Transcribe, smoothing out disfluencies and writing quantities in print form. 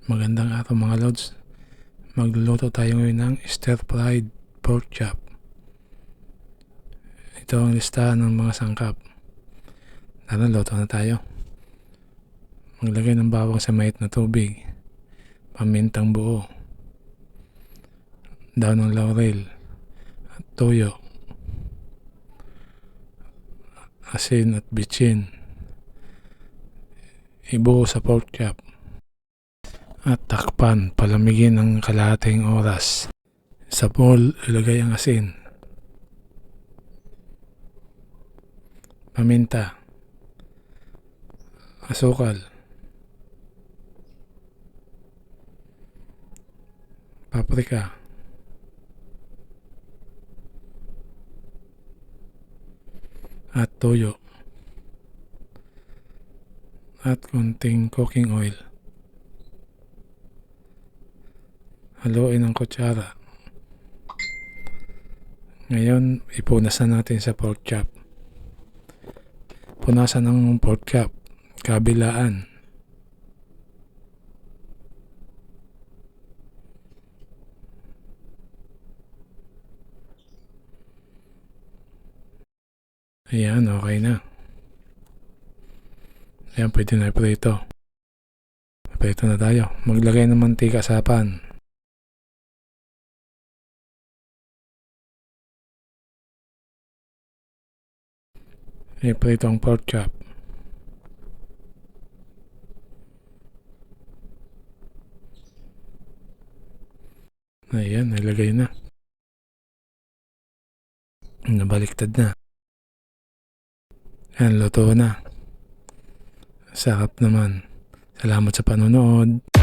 Magandang araw mga lods. Magluluto tayo ngayon ng stir-fried pork chop. Ito ang listahan ng mga sangkap. Luto na tayo. Maglagay ng bawang sa mainit na tubig, pamintang buo, daon ng laurel, at toyo, asin at bitchin. Ibuo sa pork chop at takpan, palamigin ng kalahating oras. Sa bowl, ilagay ang asin, paminta, asukal, paprika, at toyo, at konting cooking oil. Haluin ng kutsara. Ngayon, ipunasan natin sa pork chop. Punasan ng pork chop, kabilaan. Ayan, okay na. Ayan, pwede na iprito. Iprito na tayo. Maglagay ng mantika sa pan. Iprito ang pork chop. Ayan, nilagay na. Nabaliktad na. Ayan, luto na. Sarap naman. Salamat sa panonood.